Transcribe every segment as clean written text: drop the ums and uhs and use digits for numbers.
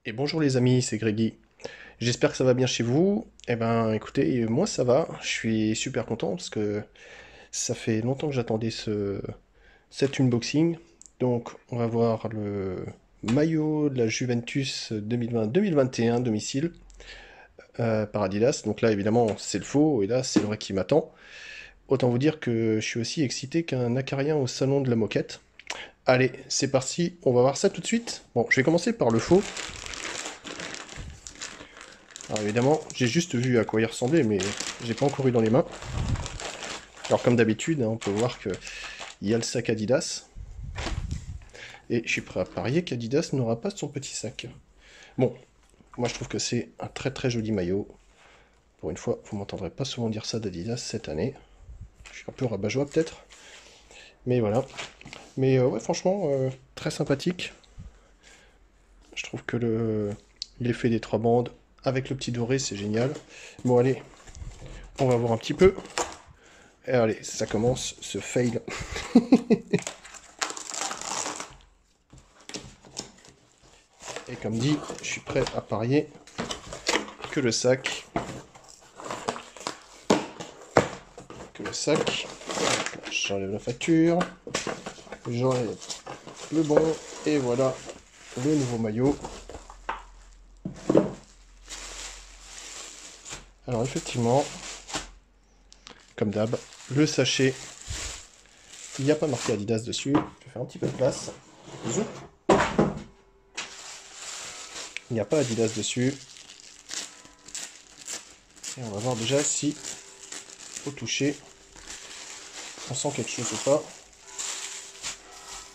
Et bonjour les amis, c'est Grégy. J'espère que ça va bien chez vous. Eh ben écoutez, moi ça va, je suis super content parce que ça fait longtemps que j'attendais cet unboxing. Donc on va voir le maillot de la Juventus 2020-2021 domicile par Adidas. Donc là évidemment c'est le faux et là c'est le vrai qui m'attend. Autant vous dire que je suis aussi excité qu'un acarien au salon de la moquette. Allez, c'est parti, on va voir ça tout de suite. Bon, je vais commencer par le faux. Alors évidemment, j'ai juste vu à quoi il ressemblait, mais j'ai pas encore eu dans les mains. Alors comme d'habitude, hein, on peut voir qu'il y a le sac Adidas, et je suis prêt à parier qu'Adidas n'aura pas son petit sac. Bon, moi je trouve que c'est un très très joli maillot. Pour une fois, vous m'entendrez pas souvent dire ça d'Adidas cette année. Je suis un peu rabat-joie peut-être, mais voilà. Mais ouais, franchement, très sympathique. Je trouve que l'effet des trois bandes avec le petit doré, c'est génial. Bon allez, on va voir un petit peu. Et allez, ça commence, ce fail. Et comme dit, je suis prêt à parier que le sac, j'enlève la facture, j'enlève le bon, et voilà le nouveau maillot. Alors effectivement, comme d'hab, le sachet, il n'y a pas marqué Adidas dessus. Je vais faire un petit peu de place. Bisous. Il n'y a pas Adidas dessus. Et on va voir déjà si, au toucher, on sent quelque chose ou pas.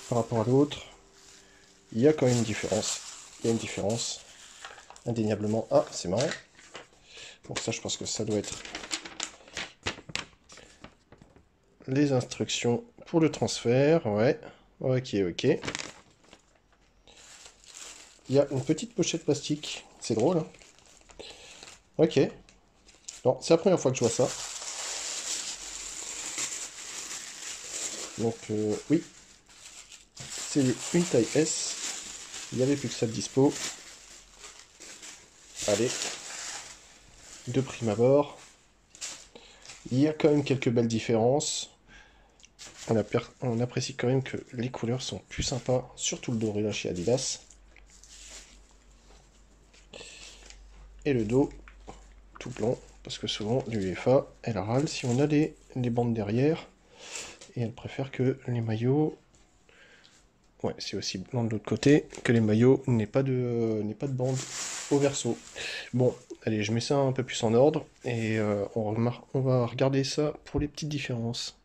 Par rapport à l'autre, il y a quand même une différence. Il y a une différence, indéniablement. Ah, c'est marrant. Donc ça, je pense que ça doit être les instructions pour le transfert. Ouais, ok, ok. Il y a une petite pochette plastique. C'est drôle, hein. Ok. Non, c'est la première fois que je vois ça. Donc, oui, c'est une taille S. Il n'y avait plus que ça de dispo. Allez, de prime abord. Il y a quand même quelques belles différences. On apprécie quand même que les couleurs sont plus sympas, surtout le doré là chez Adidas. Et le dos, tout blanc, parce que souvent l'UEFA, elle râle si on a les bandes derrière. Et elle préfère que les maillots... Ouais, c'est aussi blanc de l'autre côté, que les maillots n'aient pas de bande au verso. Bon, allez, je mets ça un peu plus en ordre, et on va regarder ça pour les petites différences.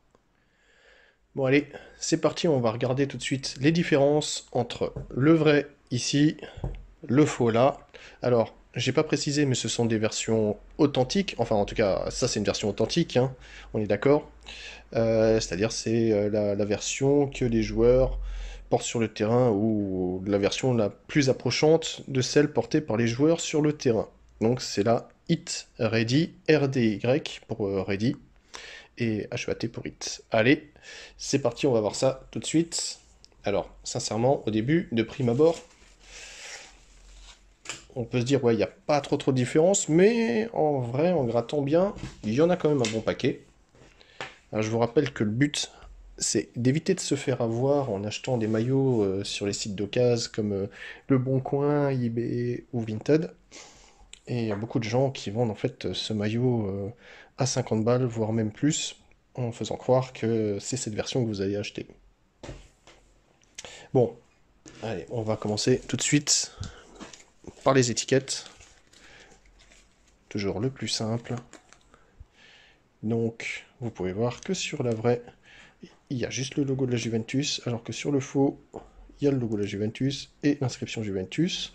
Bon allez, c'est parti, on va regarder tout de suite les différences entre le vrai ici, le faux là. Alors, j'ai pas précisé, mais ce sont des versions authentiques. Enfin, en tout cas, ça c'est une version authentique, hein, on est d'accord. C'est-à-dire c'est la version que les joueurs portent sur le terrain ou la version la plus approchante de celle portée par les joueurs sur le terrain. Donc c'est la Hit Ready, RDY pour Ready et HEAT pour Hit. Allez, c'est parti, on va voir ça tout de suite. Alors, sincèrement, au début, de prime abord, on peut se dire, ouais, il n'y a pas trop de différence, mais en vrai, en grattant bien, il y en a quand même un bon paquet. Alors, je vous rappelle que le but, c'est d'éviter de se faire avoir en achetant des maillots sur les sites d'occasion comme Le Bon Coin, eBay ou Vinted. Et il y a beaucoup de gens qui vendent en fait ce maillot à 50 balles, voire même plus, en faisant croire que c'est cette version que vous allez acheter. Bon, allez, on va commencer tout de suite par les étiquettes. Toujours le plus simple. Donc, vous pouvez voir que sur la vraie, il y a juste le logo de la Juventus, alors que sur le faux, il y a le logo de la Juventus et l'inscription Juventus.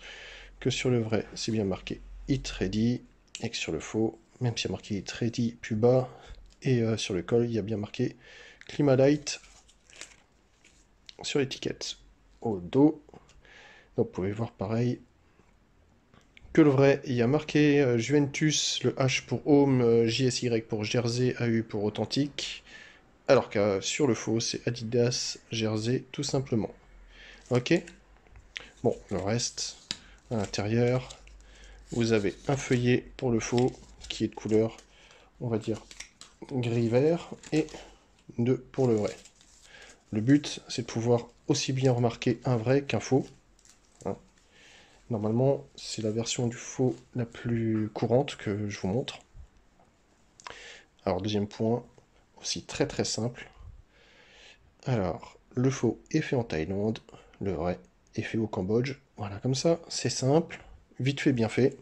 Que sur le vrai, c'est bien marqué Hit Ready, et que sur le faux, même s'il y a marqué Hit Ready plus bas, et sur le col, il y a bien marqué Climalite sur l'étiquette. Au dos, donc vous pouvez voir pareil que le vrai, il y a marqué Juventus, le H pour Home, JSY pour Jersey, AU pour Authentique, alors que sur le faux, c'est Adidas, Jersey, tout simplement. Ok. Bon, le reste, À l'intérieur, vous avez un feuillet pour le faux qui est de couleur, on va dire, gris-vert, et 2 pour le vrai. Le but, c'est de pouvoir aussi bien remarquer un vrai qu'un faux. Hein. Normalement, c'est la version du faux la plus courante que je vous montre. Alors, deuxième point, aussi très très simple. Alors, le faux est fait en Thaïlande, le vrai est fait au Cambodge. Voilà, comme ça, c'est simple, vite fait, bien fait.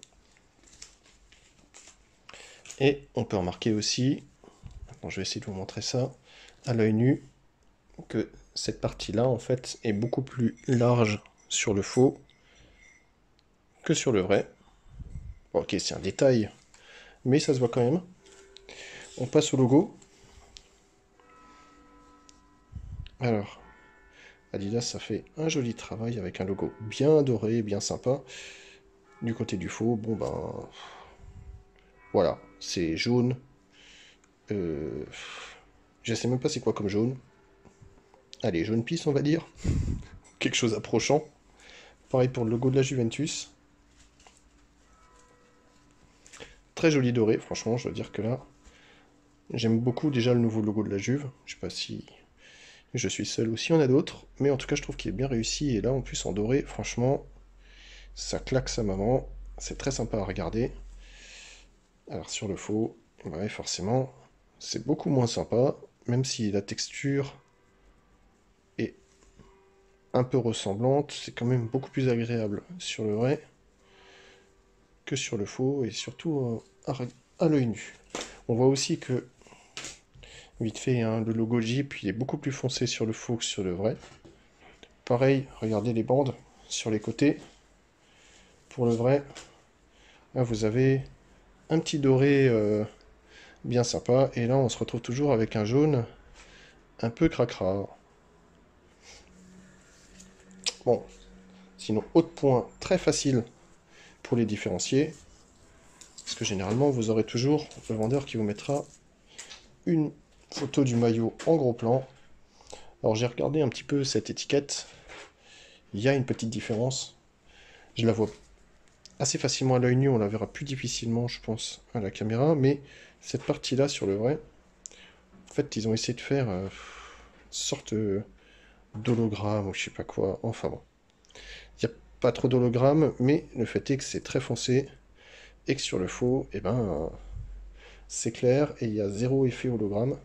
Et on peut remarquer aussi, maintenant je vais essayer de vous montrer ça, à l'œil nu, que cette partie-là, en fait, est beaucoup plus large sur le faux que sur le vrai. Bon, ok, c'est un détail, mais ça se voit quand même. On passe au logo. Alors, Adidas, ça fait un joli travail avec un logo bien doré, bien sympa. Du côté du faux, bon ben... Voilà, c'est jaune. Je sais même pas c'est quoi comme jaune. Allez, jaune pisse, on va dire. Quelque chose approchant. Pareil pour le logo de la Juventus. Très joli doré, franchement, je dois dire que là, j'aime beaucoup déjà le nouveau logo de la Juve. Je sais pas si je suis seul ou s'il y en a d'autres, mais en tout cas, je trouve qu'il est bien réussi. Et là, en plus, en doré, franchement, ça claque sa maman. C'est très sympa à regarder. Alors, sur le faux, ouais, forcément, c'est beaucoup moins sympa, même si la texture est un peu ressemblante, c'est quand même beaucoup plus agréable sur le vrai que sur le faux, et surtout à l'œil nu. On voit aussi que, vite fait, hein, le logo Jeep, il est beaucoup plus foncé sur le faux que sur le vrai. Pareil, regardez les bandes sur les côtés. Pour le vrai, là, vous avez un petit doré bien sympa, et là on se retrouve toujours avec un jaune un peu cracra. Bon, sinon, autre point très facile pour les différencier, parce que généralement vous aurez toujours le vendeur qui vous mettra une photo du maillot en gros plan. Alors j'ai regardé un petit peu cette étiquette, il y a une petite différence, je la vois assez facilement à l'œil nu, on la verra plus difficilement je pense à la caméra, mais cette partie là sur le vrai, en fait ils ont essayé de faire une sorte d'hologramme ou je sais pas quoi, enfin bon. Il n'y a pas trop d'hologramme, mais le fait est que c'est très foncé, et que sur le faux, eh ben, c'est clair, et il y a zéro effet hologramme.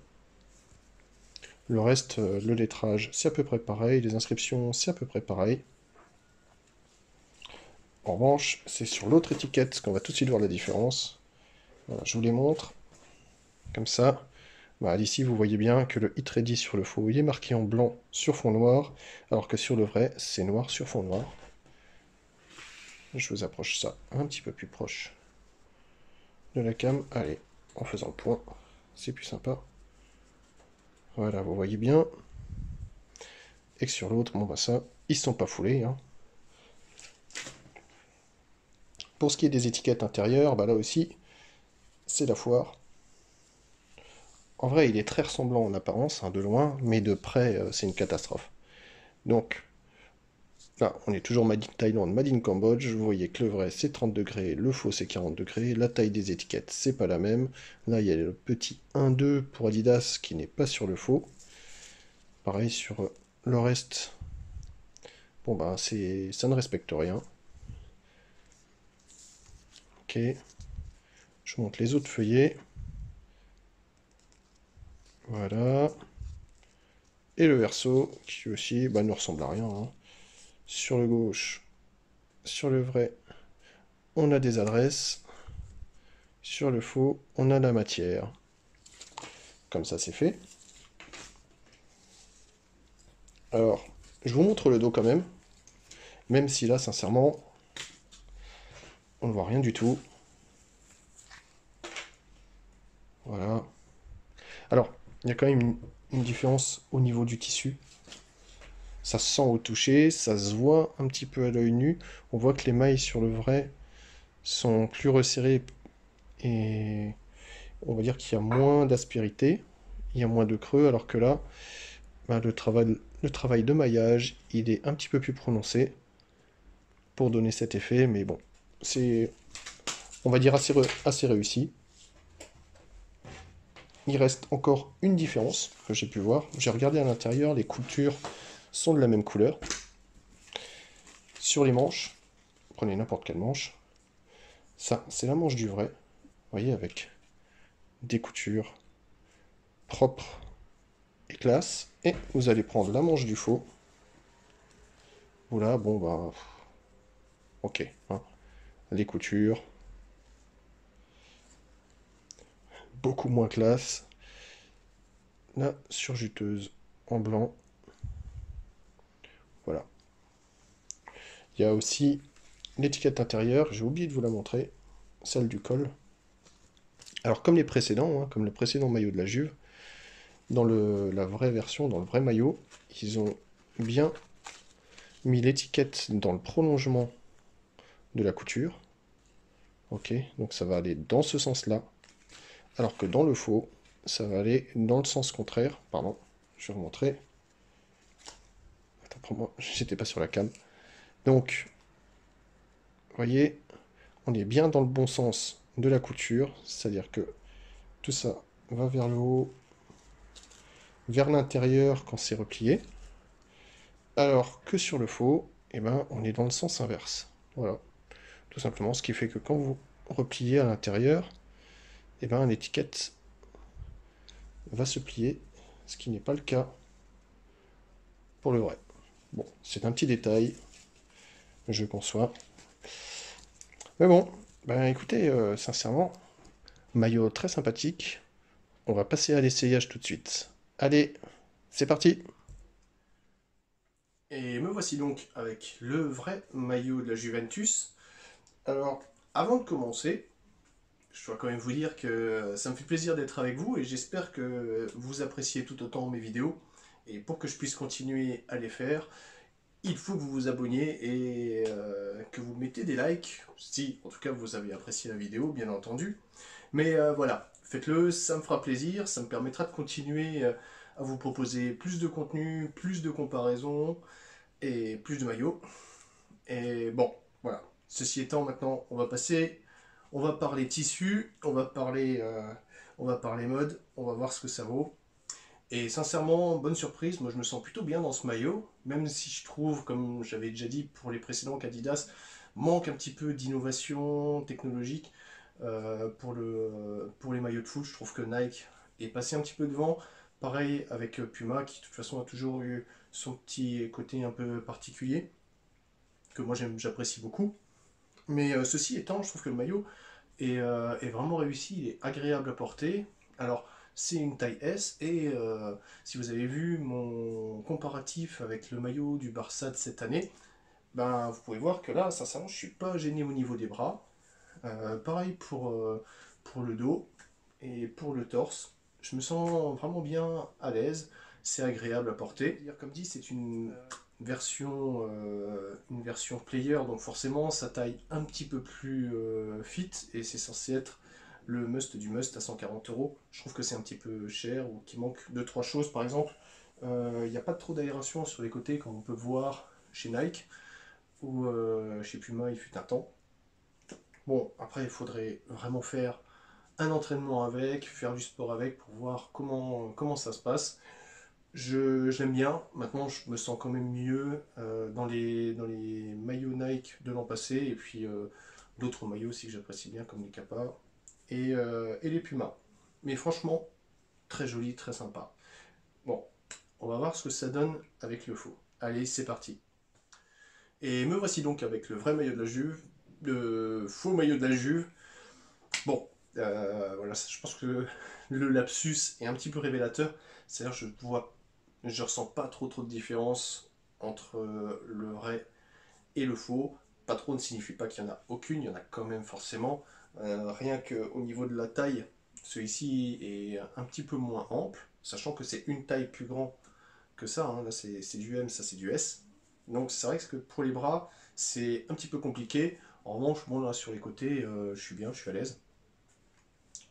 Le reste, le lettrage, c'est à peu près pareil, les inscriptions, c'est à peu près pareil. En revanche, c'est sur l'autre étiquette qu'on va tout de suite voir la différence. Voilà, je vous les montre, comme ça. Bah, ici, vous voyez bien que le Hit Ready sur le faux, il est marqué en blanc sur fond noir, alors que sur le vrai, c'est noir sur fond noir. Je vous approche ça un petit peu plus proche de la cam. Allez, en faisant le point, c'est plus sympa. Voilà, vous voyez bien. Et que sur l'autre, bon bah ça, ils ne sont pas foulés. Hein. Pour ce qui est des étiquettes intérieures, bah là aussi, c'est la foire. En vrai, il est très ressemblant en apparence, hein, de loin, mais de près, c'est une catastrophe. Donc, là, on est toujours Made in Thaïlande, Made in Cambodge. Vous voyez que le vrai, c'est 30 degrés, le faux, c'est 40 degrés. La taille des étiquettes, c'est pas la même. Là, il y a le petit 1-2 pour Adidas qui n'est pas sur le faux. Pareil sur le reste. Bon, bah, ça ne respecte rien. Ok. Je vous montre les autres feuillets. Voilà. Et le verso, qui aussi bah, ne ressemble à rien. Hein. Sur le gauche, sur le vrai, on a des adresses. Sur le faux, on a la matière. Comme ça, c'est fait. Alors, je vous montre le dos quand même. Même si là, sincèrement, on ne voit rien du tout. Voilà. Alors, il y a quand même une différence au niveau du tissu. Ça se sent au toucher, ça se voit un petit peu à l'œil nu. On voit que les mailles sur le vrai sont plus resserrées et on va dire qu'il y a moins d'aspérité, il y a moins de creux, alors que là, bah, le travail de maillage, il est un petit peu plus prononcé. pour donner cet effet, mais bon, c'est, on va dire, assez réussi. Il reste encore une différence que j'ai pu voir. J'ai regardé à l'intérieur, les coutures sont de la même couleur. Sur les manches, prenez n'importe quelle manche. Ça, c'est la manche du vrai. Vous voyez, avec des coutures propres et classe. Et vous allez prendre la manche du faux. Oula, bon, bah... ok. Hein. Les coutures. Beaucoup moins classe. La surjuteuse en blanc. Voilà. Il y a aussi l'étiquette intérieure. J'ai oublié de vous la montrer. Celle du col. Alors, comme les précédents, hein, comme le précédent maillot de la Juve, dans la vraie version, dans le vrai maillot, ils ont bien mis l'étiquette dans le prolongement de la couture. Ok, donc ça va aller dans ce sens-là. Alors que dans le faux, ça va aller dans le sens contraire. Pardon, je vais remontrer. Attends, pour moi, j'étais pas sur la cam. Donc, vous voyez, on est bien dans le bon sens de la couture. C'est-à-dire que tout ça va vers le haut, vers l'intérieur quand c'est replié. Alors que sur le faux, eh ben, on est dans le sens inverse. Voilà. Tout simplement, ce qui fait que quand vous repliez à l'intérieur, eh ben, l'étiquette va se plier, ce qui n'est pas le cas pour le vrai. Bon, c'est un petit détail, je conçois. Mais bon, ben écoutez, sincèrement, maillot très sympathique. On va passer à l'essayage tout de suite. Allez, c'est parti! Et me voici donc avec le vrai maillot de la Juventus. Alors, avant de commencer, je dois quand même vous dire que ça me fait plaisir d'être avec vous et j'espère que vous appréciez tout autant mes vidéos. Et pour que je puisse continuer à les faire, il faut que vous vous abonniez et que vous mettez des likes, si en tout cas vous avez apprécié la vidéo, bien entendu. Mais voilà, faites-le, ça me fera plaisir, ça me permettra de continuer à vous proposer plus de contenu, plus de comparaisons et plus de maillots. Et bon, voilà. Ceci étant, maintenant, on va parler tissu, on va parler mode, on va voir ce que ça vaut. Et sincèrement, bonne surprise, moi je me sens plutôt bien dans ce maillot, même si je trouve, comme j'avais déjà dit pour les précédents, qu'Adidas manque un petit peu d'innovation technologique pour les maillots de foot. Je trouve que Nike est passé un petit peu devant. Pareil avec Puma, qui de toute façon a toujours eu son petit côté un peu particulier, que moi j'apprécie beaucoup. Mais ceci étant, je trouve que le maillot est vraiment réussi, il est agréable à porter. Alors, c'est une taille S, et si vous avez vu mon comparatif avec le maillot du Barça de cette année, ben, vous pouvez voir que là, sincèrement, je ne suis pas gêné au niveau des bras. Pareil pour le dos et pour le torse. Je me sens vraiment bien à l'aise, c'est agréable à porter. Comme dit, c'est une version player, donc forcément sa taille un petit peu plus fit, et c'est censé être le must du must à 140 euros. Je trouve que c'est un petit peu cher, ou qu'il manque 2-3 choses. Par exemple, il n'y a pas trop d'aération sur les côtés, comme on peut voir chez Nike, ou chez Puma il fut un temps. Bon, après il faudrait vraiment faire un entraînement avec, faire du sport avec pour voir comment ça se passe. J'aime bien, maintenant je me sens quand même mieux dans les maillots Nike de l'an passé, et puis d'autres maillots aussi que j'apprécie bien comme les Kappa et les Puma. Mais franchement, très joli, très sympa. Bon, on va voir ce que ça donne avec le faux. Allez, c'est parti. Et me voici donc avec le vrai maillot de la Juve, le faux maillot de la Juve. Bon, voilà, je pense que le lapsus est un petit peu révélateur. C'est-à-dire que je ressens pas trop de différence entre le vrai et le faux. Pas trop ne signifie pas qu'il y en a aucune, il y en a quand même forcément. Rien qu'au niveau de la taille, celui-ci est un petit peu moins ample, sachant que c'est une taille plus grand que ça. Hein. Là, c'est du M, ça c'est du S. Donc c'est vrai que pour les bras, c'est un petit peu compliqué. En revanche, bon là sur les côtés, je suis bien, je suis à l'aise.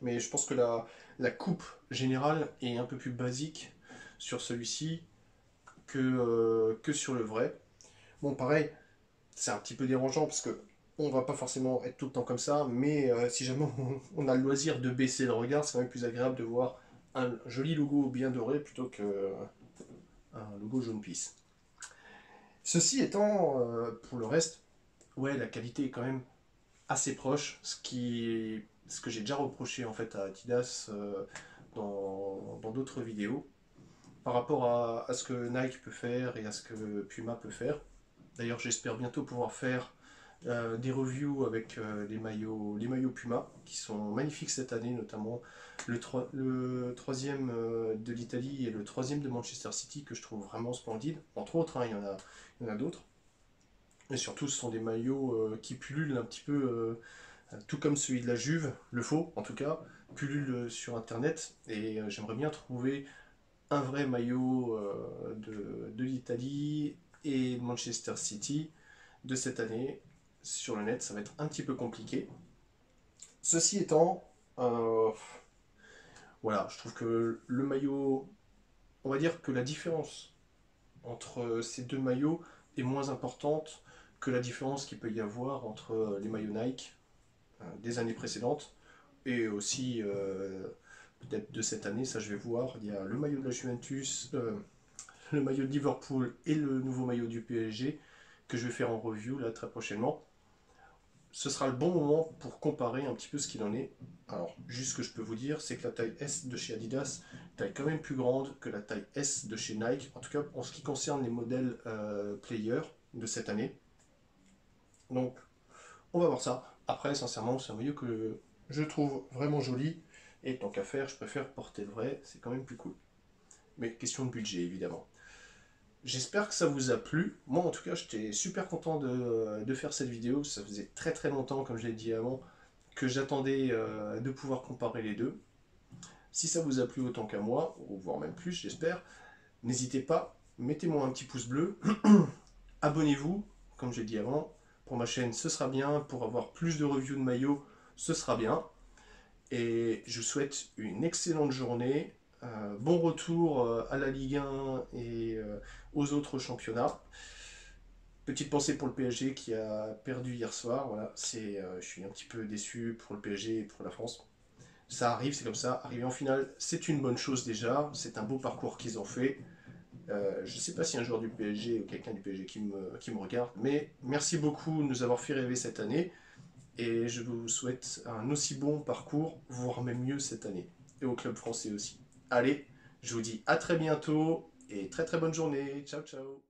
Mais je pense que la coupe générale est un peu plus basique sur celui-ci que sur le vrai. Bon, pareil, c'est un petit peu dérangeant parce que on va pas forcément être tout le temps comme ça, mais si jamais on a le loisir de baisser le regard, c'est quand même plus agréable de voir un joli logo bien doré plutôt que un logo jaune pisse. Ceci étant, pour le reste, ouais, la qualité est quand même assez proche, ce que j'ai déjà reproché en fait à Adidas dans d'autres vidéos, par rapport à ce que Nike peut faire et à ce que Puma peut faire. D'ailleurs, j'espère bientôt pouvoir faire des reviews avec les maillots Puma, qui sont magnifiques cette année, notamment le troisième de l'Italie et le troisième de Manchester City, que je trouve vraiment splendide. Entre autres, hein, il y en a d'autres. Et surtout, ce sont des maillots qui pullulent un petit peu, tout comme celui de la Juve, le faux en tout cas, pullule sur Internet. Et j'aimerais bien trouver un vrai maillot de l'Italie et de Manchester City de cette année. Sur le net, ça va être un petit peu compliqué. Ceci étant, euh, voilà, je trouve que le maillot, on va dire que la différence entre ces deux maillots est moins importante que la différence qu'il peut y avoir entre les maillots Nike des années précédentes et aussi peut-être de cette année, ça je vais voir. Il y a le maillot de la Juventus, le maillot de Liverpool et le nouveau maillot du PSG que je vais faire en review là très prochainement. Ce sera le bon moment pour comparer un petit peu ce qu'il en est. Alors, juste ce que je peux vous dire, c'est que la taille S de chez Adidas est taille quand même plus grande que la taille S de chez Nike, en tout cas en ce qui concerne les modèles Player de cette année. Donc, on va voir ça. Après, sincèrement, c'est un maillot que je trouve vraiment joli. Et tant qu'à faire, je préfère porter le vrai, c'est quand même plus cool. Mais question de budget, évidemment. J'espère que ça vous a plu. Moi, en tout cas, j'étais super content de faire cette vidéo. Ça faisait très très longtemps, comme je l'ai dit avant, que j'attendais de pouvoir comparer les deux. Si ça vous a plu autant qu'à moi, ou voire même plus, j'espère, n'hésitez pas, mettez-moi un petit pouce bleu, abonnez-vous, comme j'ai dit avant, pour ma chaîne, ce sera bien, pour avoir plus de reviews de maillots, ce sera bien. Et je vous souhaite une excellente journée, bon retour à la Ligue 1 et aux autres championnats. Petite pensée pour le PSG qui a perdu hier soir. Voilà, je suis un petit peu déçu pour le PSG et pour la France. Ça arrive, c'est comme ça. Arriver en finale, c'est une bonne chose déjà. C'est un beau parcours qu'ils ont fait. Je ne sais pas si un joueur du PSG ou quelqu'un du PSG qui me regarde, mais merci beaucoup de nous avoir fait rêver cette année. Et je vous souhaite un aussi bon parcours, voire même mieux cette année. Et au club français aussi. Allez, je vous dis à très bientôt et très très bonne journée. Ciao ciao.